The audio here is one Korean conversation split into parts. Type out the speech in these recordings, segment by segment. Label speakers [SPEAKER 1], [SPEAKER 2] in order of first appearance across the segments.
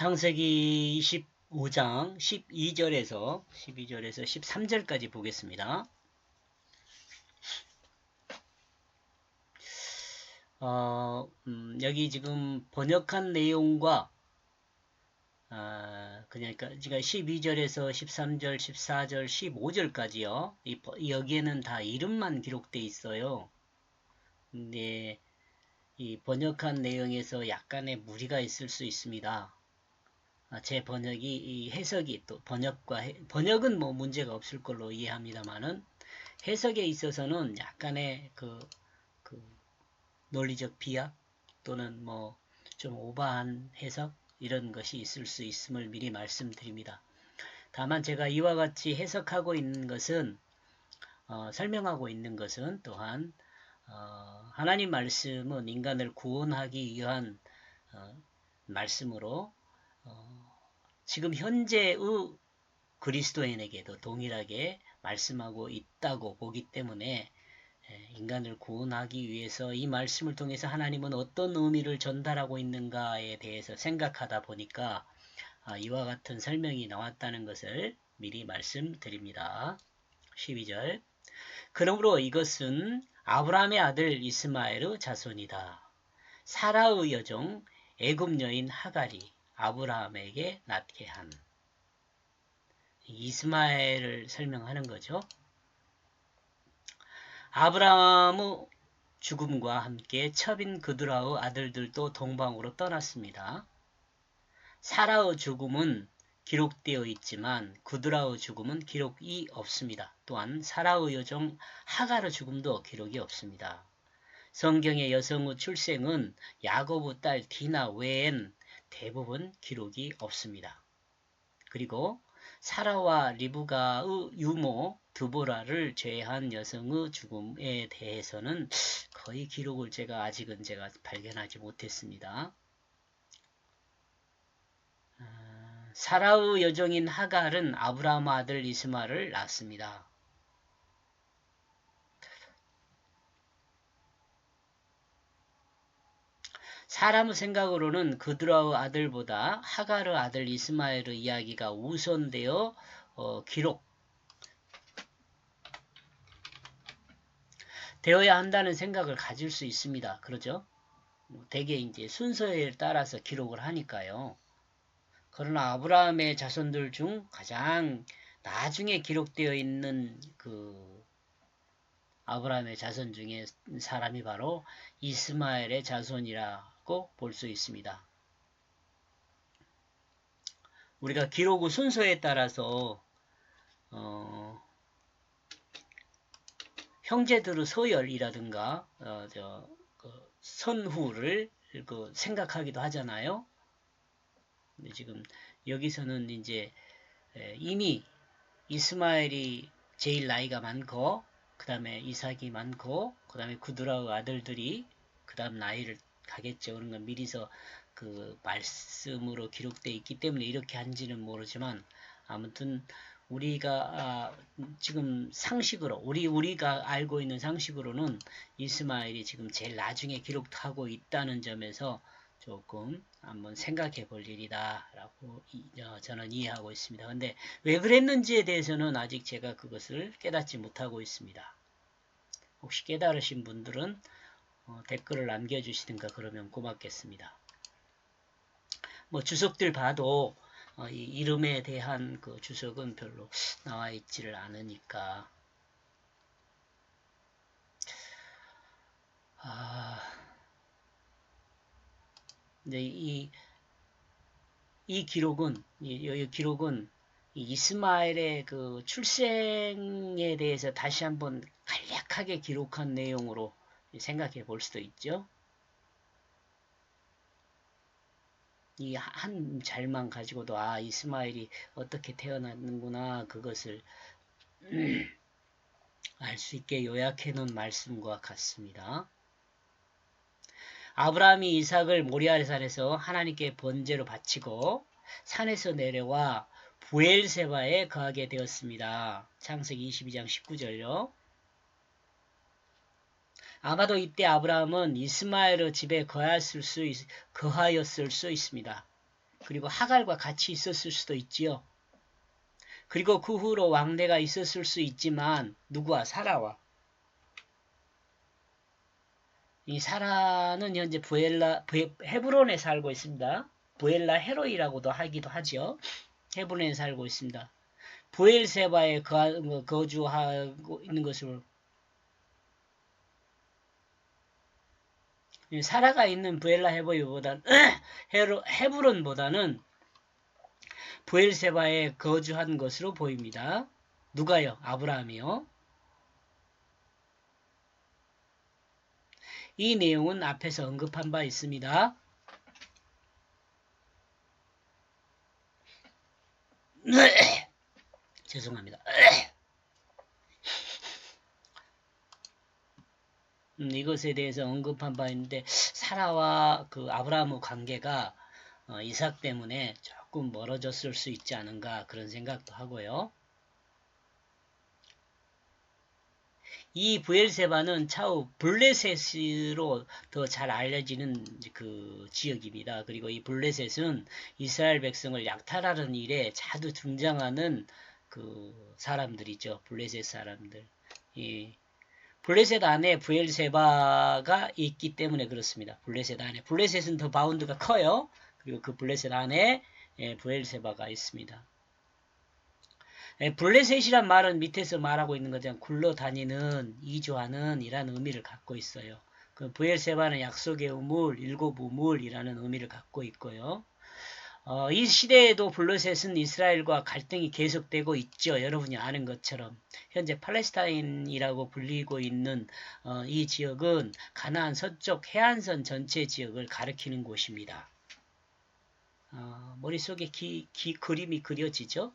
[SPEAKER 1] 창세기 25장 12절에서 13절까지 보겠습니다. 여기 지금 번역한 내용과 그러니까 12절에서 13절, 14절, 15절까지요. 여기에는 다 이름만 기록되어 있어요. 근데 이 번역한 내용에서 약간의 무리가 있을 수 있습니다. 제 번역이 이 해석이 또 번역은 뭐 문제가 없을 걸로 이해합니다만은 해석에 있어서는 약간의 그 논리적 비약 또는 뭐 좀 오버한 해석 이런 것이 있을 수 있음을 미리 말씀드립니다. 다만 제가 이와 같이 해석하고 있는 것은 설명하고 있는 것은 또한 하나님 말씀은 인간을 구원하기 위한 말씀으로 지금 현재의 그리스도인에게도 동일하게 말씀하고 있다고 보기 때문에 인간을 구원하기 위해서 이 말씀을 통해서 하나님은 어떤 의미를 전달하고 있는가에 대해서 생각하다 보니까 이와 같은 설명이 나왔다는 것을 미리 말씀드립니다. 12절 그러므로 이것은 아브라함의 아들 이스마엘의 자손이다. 사라의 여종 애굽 여인 하갈이 아브라함에게 낳게 한 이스마엘을 설명하는 거죠. 아브라함의 죽음과 함께 첩인 그두라의 아들들도 동방으로 떠났습니다. 사라의 죽음은 기록되어 있지만 그두라의 죽음은 기록이 없습니다. 또한 사라의 여종 하갈의 죽음도 기록이 없습니다. 성경의 여성의 출생은 야고보 딸 디나 외엔 대부분 기록이 없습니다. 그리고 사라와 리브가의 유모 드보라를 제외한 여성의 죽음에 대해서는 거의 기록을 아직은 발견하지 못했습니다. 사라의 여종인 하갈은 아브라함 아들 이스마엘을 낳았습니다. 사람의 생각으로는 그두라의 아들보다 하갈의 아들 이스마엘의 이야기가 우선되어 되어야 한다는 생각을 가질 수 있습니다. 그러죠? 대개 이제 순서에 따라서 기록을 하니까요. 그러나 아브라함의 자손들 중 가장 나중에 기록되어 있는 아브라함의 자손 중에 사람이 바로 이스마엘의 자손이라고 볼 수 있습니다. 우리가 기록의 순서에 따라서 형제들의 서열이라든가 선후를 생각하기도 하잖아요. 지금 여기서는 이제 이미 이스마엘이 제일 나이가 많고 그 다음에 이삭이 많고 그 다음에 그두라의 아들들이 그 다음 나이를 가겠죠. 그런 건 미리서 말씀으로 기록되어 있기 때문에 이렇게 한지는 모르지만 아무튼 우리가 지금 상식으로 우리가 알고 있는 상식으로는 이스마엘이 지금 제일 나중에 기록하고 있다는 점에서 조금 한번 생각해 볼 일이다 라고 저는 이해하고 있습니다. 근데 왜 그랬는지에 대해서는 아직 제가 그것을 깨닫지 못하고 있습니다. 혹시 깨달으신 분들은 댓글을 남겨주시든가 그러면 고맙겠습니다. 뭐 주석들 봐도 이 이름에 대한 그 주석은 별로 나와 있지를 않으니까 근데 이 기록은 이 기록은 이스마엘의 그 출생에 대해서 다시 한번 간략하게 기록한 내용으로 생각해 볼 수도 있죠. 이 한 잘만 가지고도 이스마엘이 어떻게 태어났는구나 그것을 알 수 있게 요약해 놓은 말씀과 같습니다. 아브라함이 이삭을 모리아산에서 하나님께 번제로 바치고 산에서 내려와 부엘세바에 거하게 되었습니다. 창세기 22장 19절요. 아마도 이때 아브라함은 이스마엘의 집에 거하였을 수 있습니다. 그리고 하갈과 같이 있었을 수도 있지요. 그리고 그 후로 왕래가 있었을 수 있지만 누구와? 사라와. 이 사라는 현재 헤브론에 살고 있습니다. 부엘라 헤로이라고도 하기도 하죠. 헤브론에 살고 있습니다. 부엘세바에 거주하고 있는 것으로 사라가 있는 부엘라 헤브론보다는 부엘세바에 거주한 것으로 보입니다. 누가요? 아브라함이요. 이 내용은 앞에서 언급한 바 있습니다. 죄송합니다. 이것에 대해서 언급한 바 있는데 사라와 그 아브라함의 관계가 이삭 때문에 조금 멀어졌을 수 있지 않은가 그런 생각도 하고요. 이 부엘세바는 차후 블레셋으로 더 잘 알려지는 그 지역입니다. 그리고 이 블레셋은 이스라엘 백성을 약탈하는 일에 자주 등장하는 그 사람들이죠. 블레셋 사람들. 이 블레셋 안에 부엘세바가 있기 때문에 그렇습니다. 블레셋 안에. 블레셋은 더 바운드가 커요. 그리고 그 블레셋 안에 부엘세바가 있습니다. 블레셋이란 말은 밑에서 말하고 있는 것처럼 굴러다니는, 이주하는 이라는 의미를 갖고 있어요. 그 부엘세바는 약속의 우물, 일곱 우물이라는 의미를 갖고 있고요. 이 시대에도 블레셋은 이스라엘과 갈등이 계속되고 있죠. 여러분이 아는 것처럼. 현재 팔레스타인이라고 불리고 있는 이 지역은 가나안 서쪽 해안선 전체 지역을 가리키는 곳입니다. 머릿속에 그림이 그려지죠.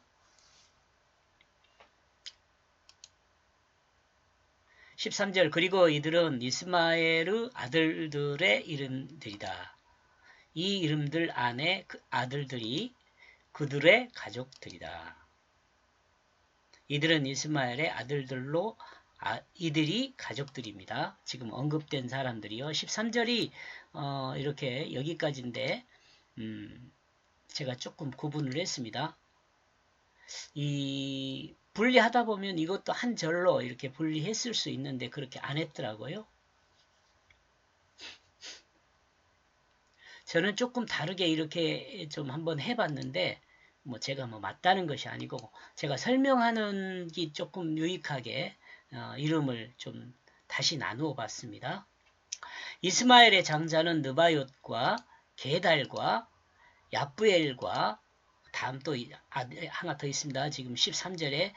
[SPEAKER 1] 13절 그리고 이들은 이스마엘의 아들들의 이름들이다. 이 이름들 안에 그 아들들이 그들의 가족들이다. 이들은 이스마엘의 아들들로 이들이 가족들입니다. 지금 언급된 사람들이요. 13절이 이렇게 여기까지인데 제가 조금 구분을 했습니다. 이 분리하다 보면 이것도 한 절로 이렇게 분리했을 수 있는데 그렇게 안 했더라고요. 저는 조금 다르게 이렇게 좀 한번 해봤는데 뭐 제가 뭐 맞다는 것이 아니고 제가 설명하는 게 조금 유익하게 이름을 좀 다시 나누어 봤습니다. 이스마엘의 장자는 느바옅과 게달과 야브엘과 다음 또 하나 더 있습니다. 지금 13절에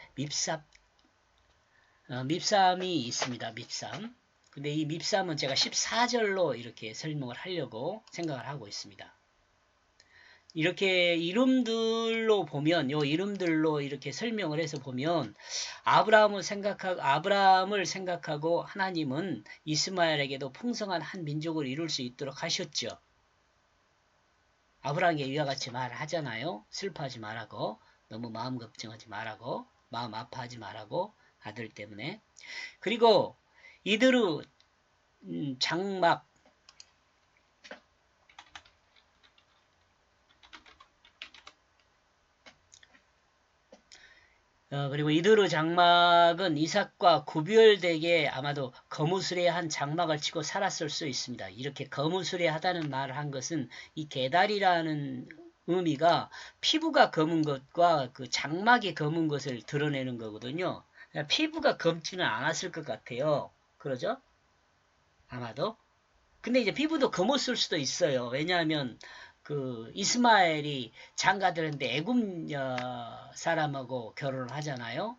[SPEAKER 1] 밉삼이 있습니다. 밉삼. 근데 이 밉삼은 제가 14절로 이렇게 설명을 하려고 생각을 하고 있습니다. 이렇게 이름들로 보면, 요 이름들로 이렇게 설명을 해서 보면, 아브라함을 생각하고 하나님은 이스마엘에게도 풍성한 한 민족을 이룰 수 있도록 하셨죠. 아브라함에게 이와 같이 말을 하잖아요. 슬퍼하지 말라고, 너무 마음 걱정하지 말라고, 마음 아파하지 말라고, 아들 때문에. 그리고 이들의 장막, 그리고 이들의 장막은 이삭과 구별되게 아마도 거무스레한 장막을 치고 살았을 수 있습니다. 이렇게 거무스레하다는 말을 한 것은 이 게달이라는 의미가 피부가 검은 것과 그 장막이 검은 것을 드러내는 거거든요. 피부가 검지는 않았을 것 같아요. 그러죠? 아마도. 근데 이제 피부도 검었을 수도 있어요. 왜냐하면 그 이스마엘이 장가들한테 애굽 사람하고 결혼을 하잖아요.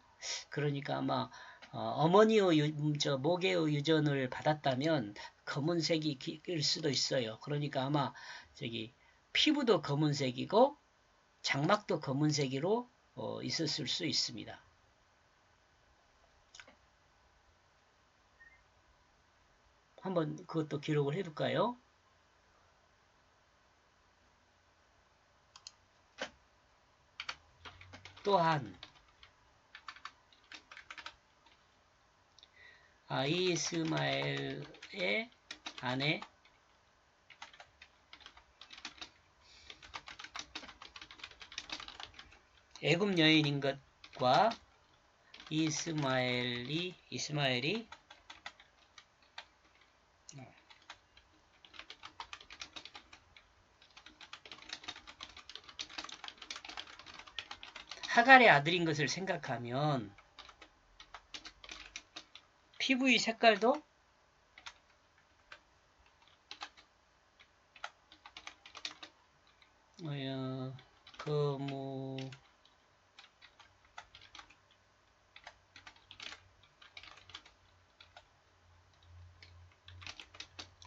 [SPEAKER 1] 그러니까 아마 어머니의 모계의 유전을 받았다면 검은색일 수도 있어요. 그러니까 아마 저기 피부도 검은색이고 장막도 검은색으로 있었을 수 있습니다. 한번 그것도 기록을 해둘까요? 또한 이스마엘의 아내 애굽 여인인 것과 이스마엘이 하갈의 아들인 것을 생각하면 피부의 색깔도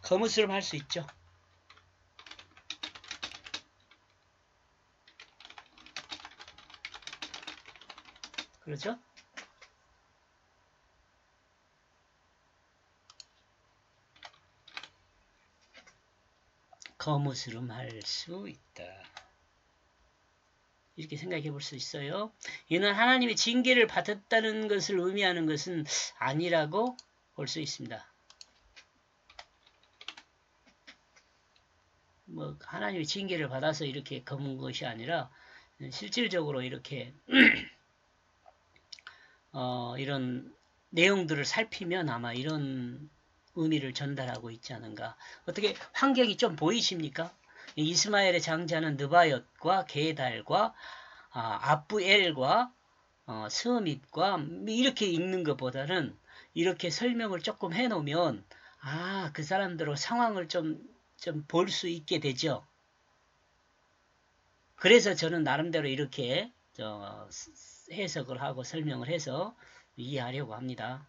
[SPEAKER 1] 거무스름 할 수 있죠. 그렇죠? 거무스름 할 수 있다. 이렇게 생각해 볼 수 있어요. 이는 하나님의 징계를 받았다는 것을 의미하는 것은 아니라고 볼 수 있습니다. 뭐 하나님의 징계를 받아서 이렇게 검은 것이 아니라 실질적으로 이렇게 이런 내용들을 살피면 아마 이런 의미를 전달하고 있지 않은가. 어떻게 환경이 좀 보이십니까? 이스마엘의 장자는 느바옅과 게달과 아프엘과 스밋과 이렇게 읽는 것보다는 이렇게 설명을 조금 해놓으면 그 사람들의 상황을 좀 볼 수 있게 되죠. 그래서 저는 나름대로 이렇게 해석을 하고 설명을 해서 이해하려고 합니다.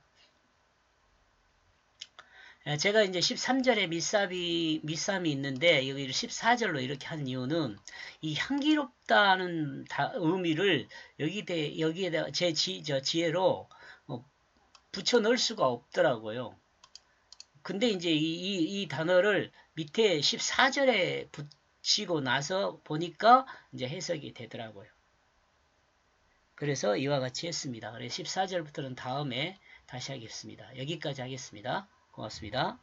[SPEAKER 1] 제가 이제 13절에 밑삼이 있는데 여기를 14절로 이렇게 한 이유는 이 향기롭다는 의미를 여기에다 제 지혜로 붙여 넣을 수가 없더라고요. 근데 이제 이 단어를 밑에 14절에 붙이고 나서 보니까 이제 해석이 되더라고요. 그래서 이와 같이 했습니다. 그래서 14절부터는 다음에 다시 하겠습니다. 여기까지 하겠습니다. 고맙습니다.